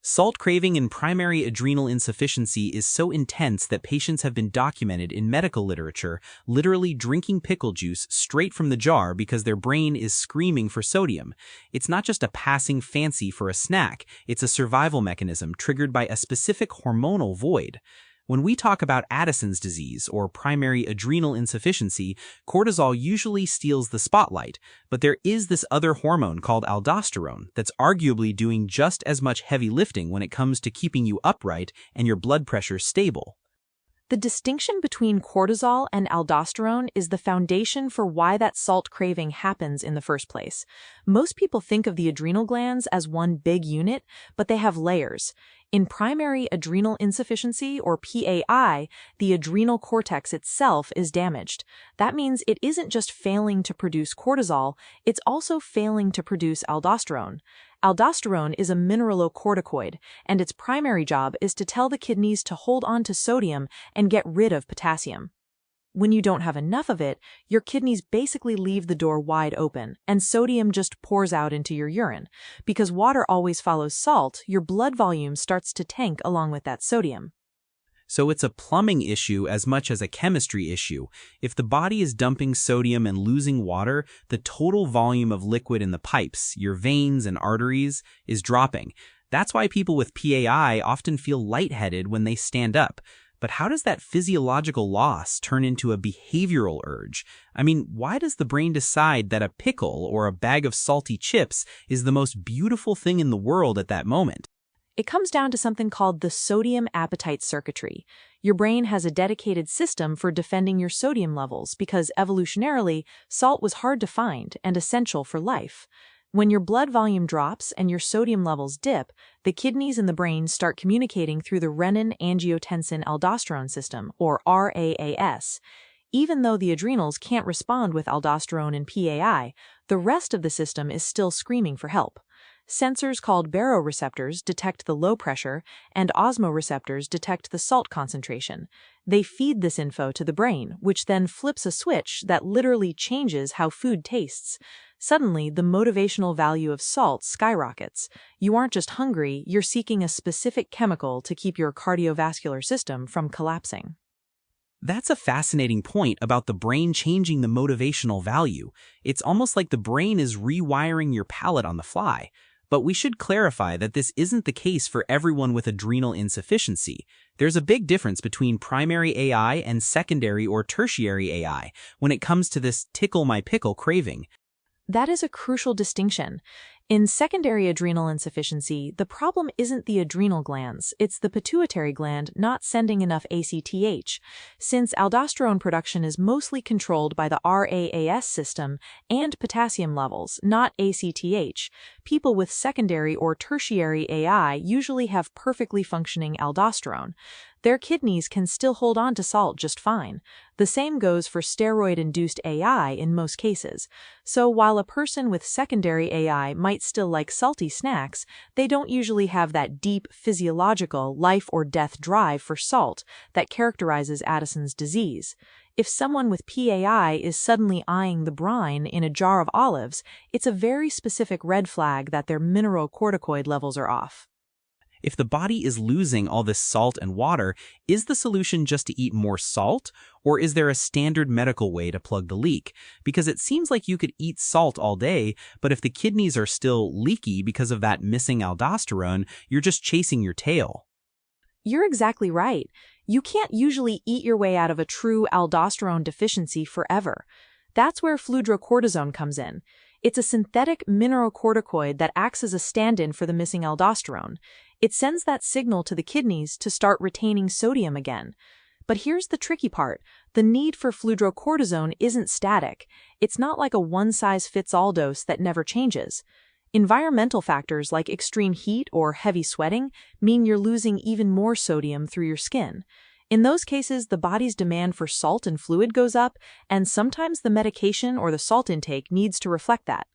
Salt craving in primary adrenal insufficiency is so intense that patients have been documented in medical literature literally drinking pickle juice straight from the jar because their brain is screaming for sodium. It's not just a passing fancy for a snack, it's a survival mechanism triggered by a specific hormonal void. When we talk about Addison's disease or primary adrenal insufficiency, cortisol usually steals the spotlight, but there is this other hormone called aldosterone that's arguably doing just as much heavy lifting when it comes to keeping you upright and your blood pressure stable. The distinction between cortisol and aldosterone is the foundation for why that salt craving happens in the first place. Most people think of the adrenal glands as one big unit, but they have layers. In primary adrenal insufficiency, or PAI, the adrenal cortex itself is damaged. That means it isn't just failing to produce cortisol, it's also failing to produce aldosterone. Aldosterone is a mineralocorticoid, and its primary job is to tell the kidneys to hold on to sodium and get rid of potassium. When you don't have enough of it, your kidneys basically leave the door wide open, and sodium just pours out into your urine. Because water always follows salt, your blood volume starts to tank along with that sodium. So it's a plumbing issue as much as a chemistry issue. If the body is dumping sodium and losing water, the total volume of liquid in the pipes, your veins and arteries, is dropping. That's why people with PAI often feel lightheaded when they stand up. But how does that physiological loss turn into a behavioral urge? I mean, why does the brain decide that a pickle or a bag of salty chips is the most beautiful thing in the world at that moment? It comes down to something called the sodium appetite circuitry. Your brain has a dedicated system for defending your sodium levels because evolutionarily, salt was hard to find and essential for life. When your blood volume drops and your sodium levels dip, the kidneys and the brain start communicating through the renin-angiotensin-aldosterone system, or RAAS. Even though the adrenals can't respond with aldosterone and PAI, the rest of the system is still screaming for help. Sensors called baroreceptors detect the low pressure, and osmoreceptors detect the salt concentration. They feed this info to the brain, which then flips a switch that literally changes how food tastes. Suddenly, the motivational value of salt skyrockets. You aren't just hungry, you're seeking a specific chemical to keep your cardiovascular system from collapsing. That's a fascinating point about the brain changing the motivational value. It's almost like the brain is rewiring your palate on the fly. But we should clarify that this isn't the case for everyone with adrenal insufficiency. There's a big difference between primary AI and secondary or tertiary AI when it comes to this tickle my pickle craving. That is a crucial distinction. In secondary adrenal insufficiency, the problem isn't the adrenal glands, it's the pituitary gland not sending enough ACTH. Since aldosterone production is mostly controlled by the RAAS system and potassium levels, not ACTH, people with secondary or tertiary AI usually have perfectly functioning aldosterone. Their kidneys can still hold on to salt just fine. The same goes for steroid-induced AI in most cases. So while a person with secondary AI might still like salty snacks, they don't usually have that deep physiological life-or-death drive for salt that characterizes Addison's disease. If someone with PAI is suddenly eyeing the brine in a jar of olives, it's a very specific red flag that their mineralocorticoid levels are off. If the body is losing all this salt and water, is the solution just to eat more salt? Or is there a standard medical way to plug the leak? Because it seems like you could eat salt all day, but if the kidneys are still leaky because of that missing aldosterone, you're just chasing your tail. You're exactly right. You can't usually eat your way out of a true aldosterone deficiency forever. That's where fludrocortisone comes in. It's a synthetic mineralocorticoid that acts as a stand-in for the missing aldosterone. It sends that signal to the kidneys to start retaining sodium again. But here's the tricky part. The need for fludrocortisone isn't static. It's not like a one-size-fits-all dose that never changes. Environmental factors like extreme heat or heavy sweating mean you're losing even more sodium through your skin. In those cases, the body's demand for salt and fluid goes up, and sometimes the medication or the salt intake needs to reflect that.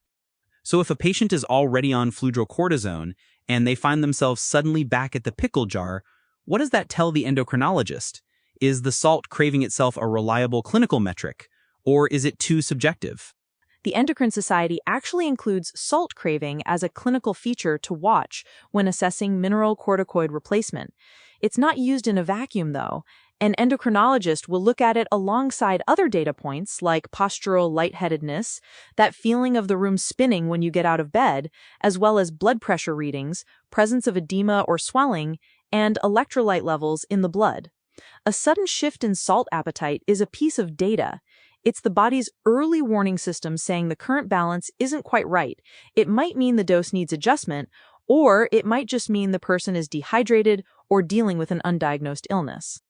So if a patient is already on fludrocortisone and they find themselves suddenly back at the pickle jar, what does that tell the endocrinologist? Is the salt craving itself a reliable clinical metric, or is it too subjective? The Endocrine Society actually includes salt craving as a clinical feature to watch when assessing mineralocorticoid replacement. It's not used in a vacuum, though. An endocrinologist will look at it alongside other data points like postural lightheadedness, that feeling of the room spinning when you get out of bed, as well as blood pressure readings, presence of edema or swelling, and electrolyte levels in the blood. A sudden shift in salt appetite is a piece of data. It's the body's early warning system saying the current balance isn't quite right. It might mean the dose needs adjustment, or it might just mean the person is dehydrated or dealing with an undiagnosed illness.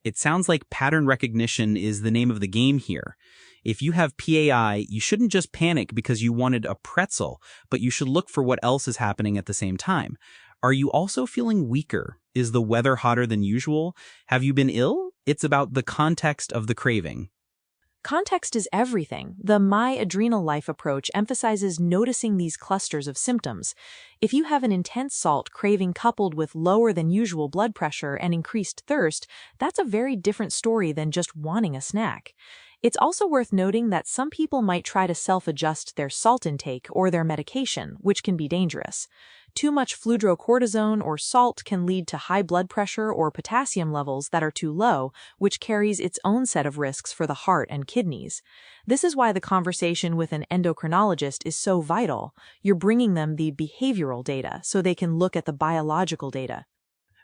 It sounds like pattern recognition is the name of the game here. If you have PAI, you shouldn't just panic because you wanted a pretzel, but you should look for what else is happening at the same time. Are you also feeling weaker? Is the weather hotter than usual? Have you been ill? It's about the context of the craving. Context is everything. The My Adrenal Life approach emphasizes noticing these clusters of symptoms. If you have an intense salt craving coupled with lower than usual blood pressure and increased thirst, that's a very different story than just wanting a snack. It's also worth noting that some people might try to self-adjust their salt intake or their medication, which can be dangerous. Too much fludrocortisone or salt can lead to high blood pressure or potassium levels that are too low, which carries its own set of risks for the heart and kidneys. This is why the conversation with an endocrinologist is so vital. You're bringing them the behavioral data so they can look at the biological data.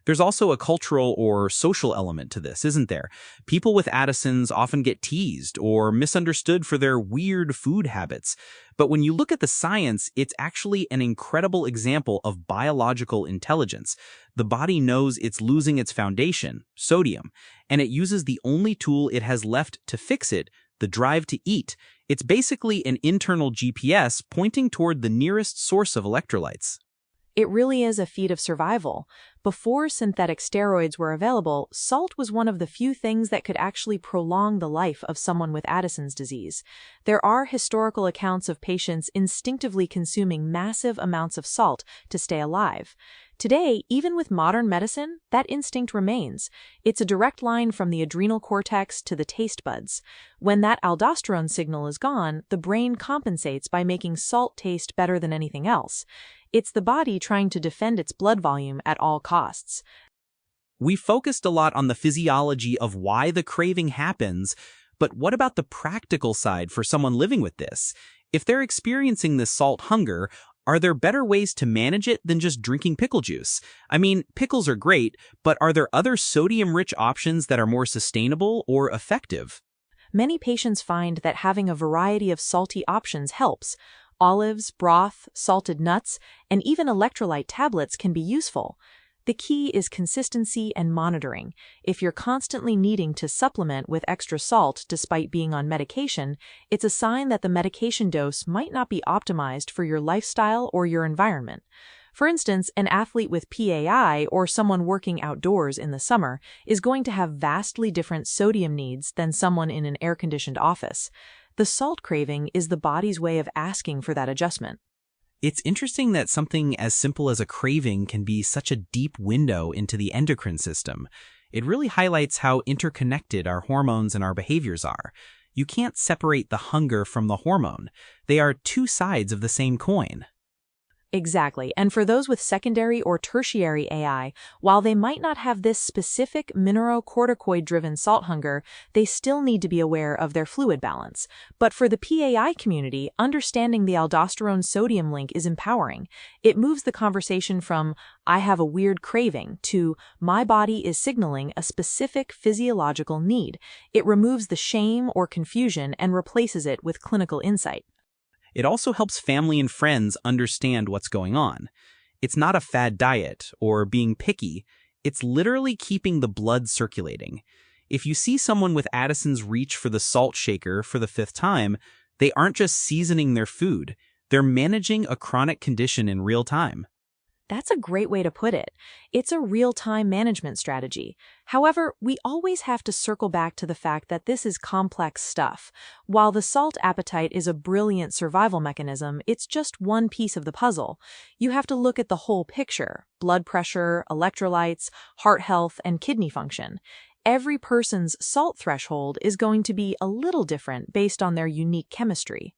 There's also a cultural or social element to this, isn't there? People with Addison's often get teased or misunderstood for their weird food habits. But when you look at the science, it's actually an incredible example of biological intelligence. The body knows it's losing its foundation, sodium, and it uses the only tool it has left to fix it, the drive to eat. It's basically an internal GPS pointing toward the nearest source of electrolytes. It really is a feat of survival. Before synthetic steroids were available, salt was one of the few things that could actually prolong the life of someone with Addison's disease. There are historical accounts of patients instinctively consuming massive amounts of salt to stay alive. Today, even with modern medicine, that instinct remains. It's a direct line from the adrenal cortex to the taste buds. When that aldosterone signal is gone, the brain compensates by making salt taste better than anything else. It's the body trying to defend its blood volume at all costs. We focused a lot on the physiology of why the craving happens, but what about the practical side for someone living with this? If they're experiencing this salt hunger, are there better ways to manage it than just drinking pickle juice? I mean, pickles are great, but are there other sodium-rich options that are more sustainable or effective? Many patients find that having a variety of salty options helps. Olives, broth, salted nuts, and even electrolyte tablets can be useful. The key is consistency and monitoring. If you're constantly needing to supplement with extra salt despite being on medication, it's a sign that the medication dose might not be optimized for your lifestyle or your environment. For instance, an athlete with PAI or someone working outdoors in the summer is going to have vastly different sodium needs than someone in an air-conditioned office. The salt craving is the body's way of asking for that adjustment. It's interesting that something as simple as a craving can be such a deep window into the endocrine system. It really highlights how interconnected our hormones and our behaviors are. You can't separate the hunger from the hormone. They are two sides of the same coin. Exactly. And for those with secondary or tertiary AI, while they might not have this specific mineralocorticoid-driven salt hunger, they still need to be aware of their fluid balance. But for the PAI community, understanding the aldosterone-sodium link is empowering. It moves the conversation from, I have a weird craving, to, my body is signaling a specific physiological need. It removes the shame or confusion and replaces it with clinical insight. It also helps family and friends understand what's going on. It's not a fad diet or being picky. It's literally keeping the blood circulating. If you see someone with Addison's reach for the salt shaker for the 5th time, they aren't just seasoning their food. They're managing a chronic condition in real time. That's a great way to put it. It's a real-time management strategy. However, we always have to circle back to the fact that this is complex stuff. While the salt appetite is a brilliant survival mechanism, it's just one piece of the puzzle. You have to look at the whole picture: blood pressure, electrolytes, heart health, and kidney function. Every person's salt threshold is going to be a little different based on their unique chemistry.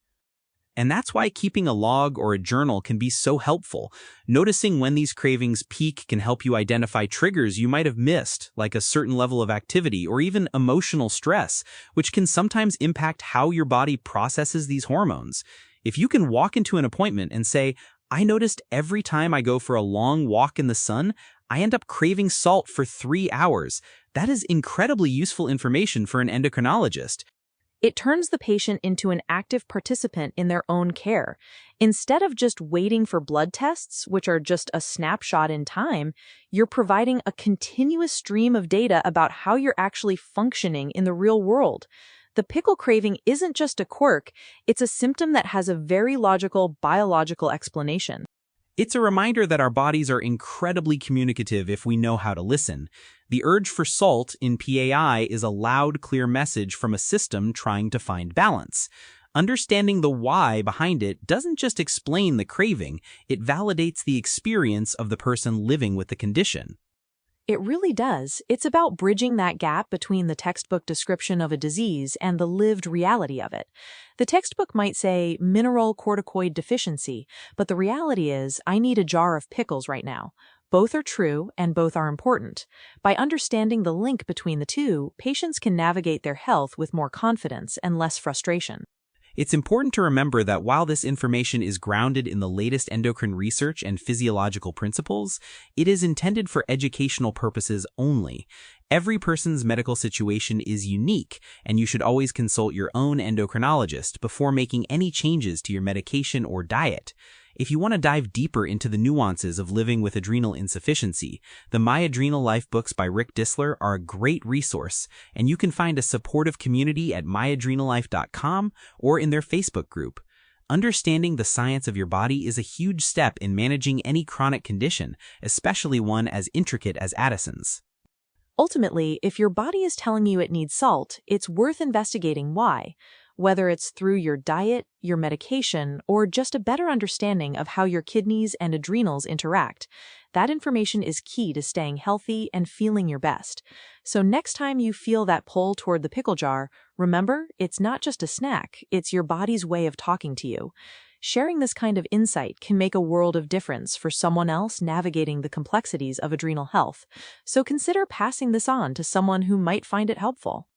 And that's why keeping a log or a journal can be so helpful. Noticing when these cravings peak can help you identify triggers you might have missed, like a certain level of activity or even emotional stress, which can sometimes impact how your body processes these hormones. If you can walk into an appointment and say, "I noticed every time I go for a long walk in the sun, I end up craving salt for 3 hours," that is incredibly useful information for an endocrinologist. It turns the patient into an active participant in their own care. Instead of just waiting for blood tests, which are just a snapshot in time, you're providing a continuous stream of data about how you're actually functioning in the real world. The pickle craving isn't just a quirk, it's a symptom that has a very logical biological explanation. It's a reminder that our bodies are incredibly communicative if we know how to listen. The urge for salt in PAI is a loud, clear message from a system trying to find balance. Understanding the why behind it doesn't just explain the craving, it validates the experience of the person living with the condition. It really does. It's about bridging that gap between the textbook description of a disease and the lived reality of it. The textbook might say mineral corticoid deficiency, but the reality is I need a jar of pickles right now. Both are true and both are important. By understanding the link between the two, patients can navigate their health with more confidence and less frustration. It's important to remember that while this information is grounded in the latest endocrine research and physiological principles, it is intended for educational purposes only. Every person's medical situation is unique, and you should always consult your own endocrinologist before making any changes to your medication or diet. If you want to dive deeper into the nuances of living with adrenal insufficiency, the My Adrenal Life books by Rick Dissler are a great resource, and you can find a supportive community at myadrenallife.com or in their Facebook group. Understanding the science of your body is a huge step in managing any chronic condition, especially one as intricate as Addison's. Ultimately, if your body is telling you it needs salt, it's worth investigating why. Whether it's through your diet, your medication, or just a better understanding of how your kidneys and adrenals interact, that information is key to staying healthy and feeling your best. So next time you feel that pull toward the pickle jar, remember, it's not just a snack, it's your body's way of talking to you. Sharing this kind of insight can make a world of difference for someone else navigating the complexities of adrenal health. So consider passing this on to someone who might find it helpful.